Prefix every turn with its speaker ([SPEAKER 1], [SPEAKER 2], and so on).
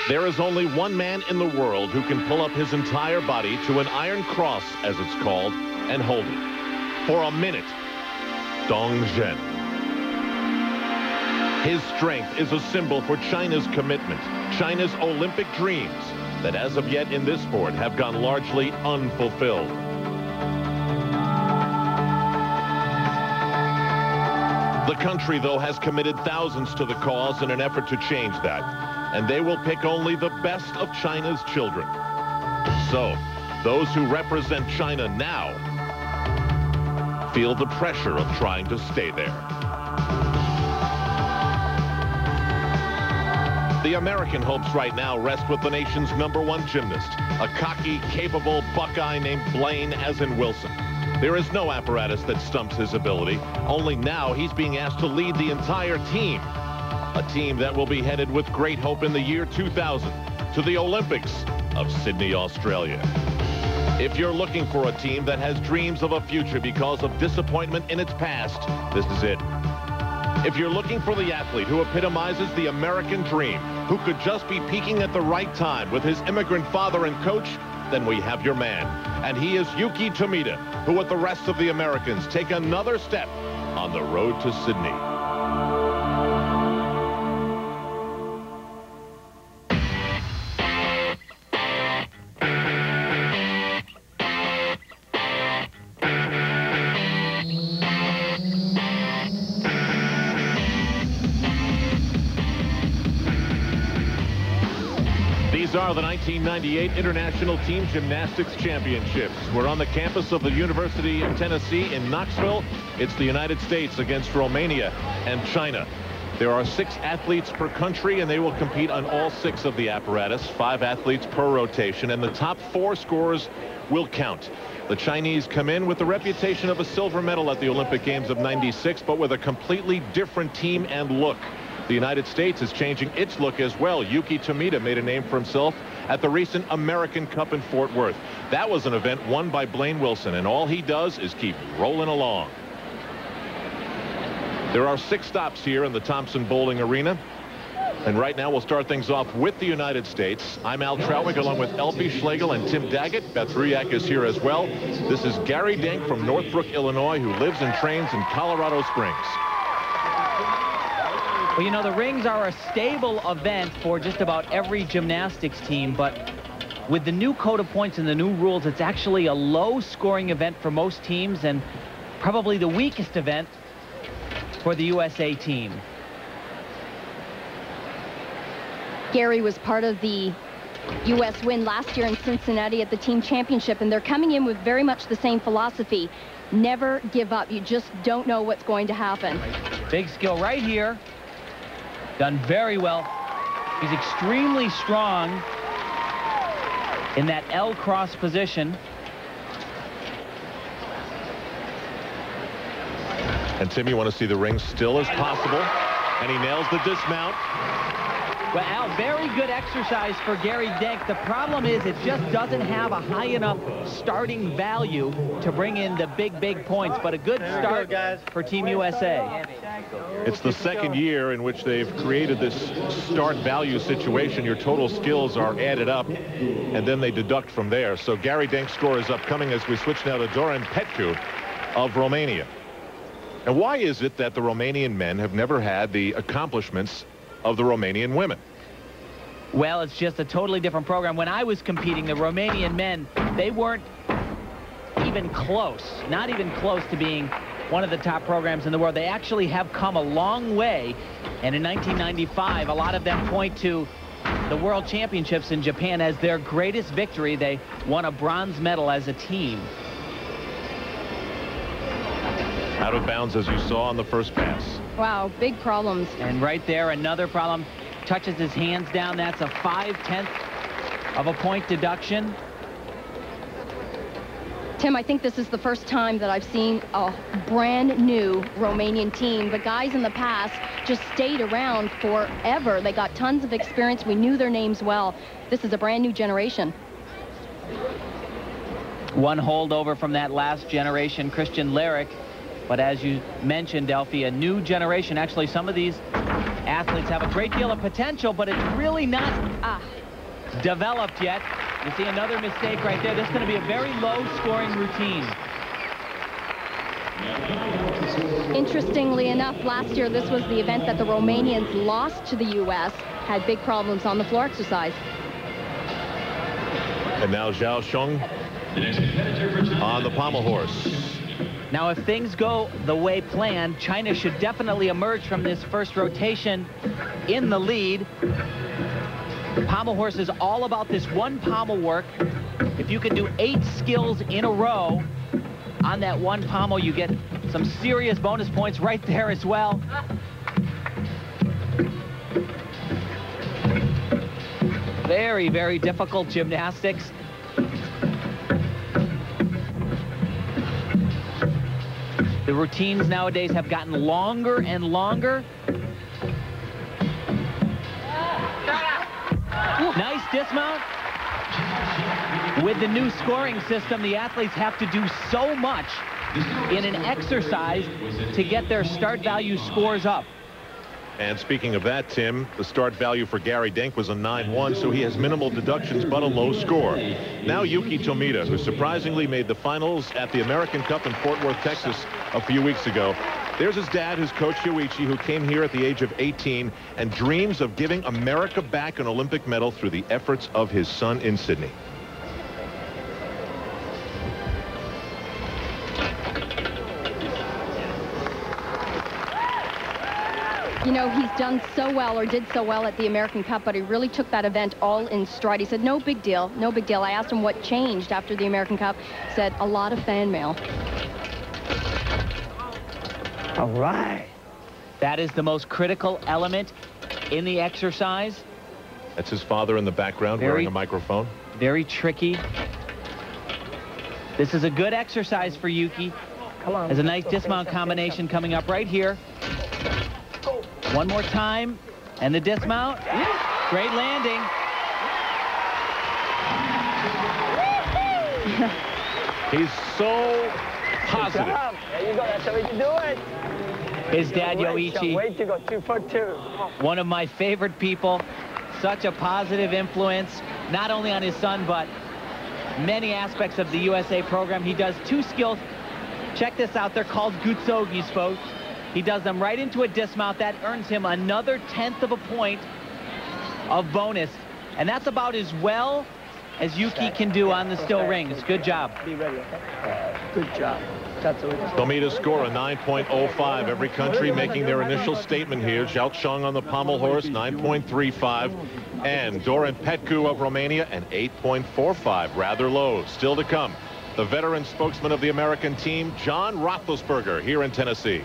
[SPEAKER 1] There is only one man in the world who can pull up his entire body to an iron cross, as it's called, and hold it for a minute. Dong Zhen. His strength is a symbol for China's commitment, China's Olympic dreams that as of yet in this sport have gone largely unfulfilled. The country, though, has committed thousands to the cause in an effort to change that, and they will pick only the best of China's children. So, those who represent China now feel the pressure of trying to stay there. The American hopes right now rest with the nation's #1 gymnast, a cocky, capable Buckeye named Blaine, as in Wilson. There is no apparatus that stumps his ability. Only now he's being asked to lead the entire team. A team that will be headed with great hope in the year 2000 to the Olympics of Sydney, Australia. If you're looking for a team that has dreams of a future because of disappointment in its past, this is it. If you're looking for the athlete who epitomizes the American dream, who could just be peaking at the right time with his immigrant father and coach, then we have your man. And he is Yewki Tomita, who with the rest of the Americans take another step on the road to Sydney. These are the 1998 International Team Gymnastics Championships. We're on the campus of the University of Tennessee in Knoxville. It's the United States against Romania and China. There are 6 athletes per country, and they will compete on all 6 of the apparatus, 5 athletes per rotation, and the top 4 scorers will count. The Chinese come in with the reputation of a silver medal at the Olympic Games of '96, but with a completely different team and look. The United States is changing its look as well. Yewki Tomita made a name for himself at the recent American Cup in Fort Worth. That was an event won by Blaine Wilson, and all he does is keep rolling along. There are 6 stops here in the Thompson Bowling Arena. And right now we'll start things off with the United States. I'm Al Troutwig along with Elfie Schlegel and Tim Daggett. Beth Ruyak is here as well. This is Garry Denk from Northbrook, Illinois, who lives and trains in Colorado Springs.
[SPEAKER 2] Well, you know, the rings are a stable event for just about every gymnastics team, but with the new code of points and the new rules, it's actually a low-scoring event for most teams and probably the weakest event for the USA team.
[SPEAKER 3] Garry was part of the U.S. win last year in Cincinnati at the team championship, and they're coming in with very much the same philosophy. Never give up. You just don't know what's going to happen.
[SPEAKER 2] Big skill right here. Done very well. He's extremely strong in that L cross position.
[SPEAKER 1] And Tim, you want to see the ring still as possible, and he nails the dismount.
[SPEAKER 2] Well, Al, very good exercise for Garry Denk. The problem is it just doesn't have a high enough starting value to bring in the big points, but a good start for Team USA.
[SPEAKER 1] It's the second year in which they've created this start value situation. Your total skills are added up, and then they deduct from there. So Garry Denk's score is upcoming as we switch now to Dorin Petcu of Romania. And why is it that the Romanian men have never had the accomplishments of the Romanian women?
[SPEAKER 2] Well, it's just a totally different program. When I was competing, the Romanian men, they weren't even close, not even close to being one of the top programs in the world. They actually have come a long way, and in 1995, a lot of them point to the World Championships in Japan as their greatest victory. They won a bronze medal as a team.
[SPEAKER 1] Out of bounds, as you saw on the first pass.
[SPEAKER 3] Wow, big problems.
[SPEAKER 2] And right there, another problem. Touches his hands down. That's a 5/10 of a point deduction.
[SPEAKER 3] Tim, I think this is the first time that I've seen a brand new Romanian team. The guys in the past just stayed around forever. They got tons of experience. We knew their names well. This is a brand new generation.
[SPEAKER 2] One holdover from that last generation, Christian Larrick. But as you mentioned, Elfie, a new generation. Actually, some of these athletes have a great deal of potential, but it's really not developed yet. You see another mistake right there. This is going to be a very low-scoring routine.
[SPEAKER 3] Interestingly enough, last year this was the event that the Romanians lost to the U.S., had big problems on the floor exercise.
[SPEAKER 1] And now Zhao Sheng on the pommel horse.
[SPEAKER 2] Now, if things go the way planned, China should definitely emerge from this first rotation in the lead. The pommel horse is all about this one pommel work. If you can do 8 skills in a row on that one pommel, you get some serious bonus points right there as well. Very, very difficult gymnastics. The routines nowadays have gotten longer and longer. Nice dismount. With the new scoring system, the athletes have to do so much in an exercise to get their start value scores up.
[SPEAKER 1] And speaking of that, Tim, the start value for Garry Denk was a 9-1, so he has minimal deductions but a low score. Now Yewki Tomita, who surprisingly made the finals at the American Cup in Fort Worth, Texas a few weeks ago. There's his dad, his coach Yewki, who came here at the age of 18 and dreams of giving America back an Olympic medal through the efforts of his son in Sydney.
[SPEAKER 3] You know, he's done so well, or did so well at the American Cup, but he really took that event all in stride. He said, no big deal, no big deal. I asked him what changed after the American Cup. He said, a lot of fan mail.
[SPEAKER 2] All right. That is the most critical element in the exercise.
[SPEAKER 1] That's his father in the background wearing a microphone.
[SPEAKER 2] Very tricky. This is a good exercise for Yewki. Come on. There's a nice dismount combination coming up right here. One more time, and the dismount. Great landing.
[SPEAKER 1] He's so positive.
[SPEAKER 4] There you go. That's how we can do it.
[SPEAKER 2] His dad, Yewki.
[SPEAKER 4] Way to go, 2 for 2.
[SPEAKER 2] One of my favorite people. Such a positive influence, not only on his son, but many aspects of the USA program. He does 2 skills. Check this out. They're called gutsogis, folks. He does them right into a dismount. That earns him another 1/10 of a point of bonus. And that's about as well as Yewki can do on the still rings. Good job.
[SPEAKER 4] Be ready, okay? Good job. That's what
[SPEAKER 1] Tomita's score a 9.05. Every country making their initial statement here. Zhao Sheng on the pommel horse, 9.35. And Dorin Petcu of Romania, an 8.45. Rather low. Still to come. The veteran spokesman of the American team, John Roethlisberger, here in Tennessee.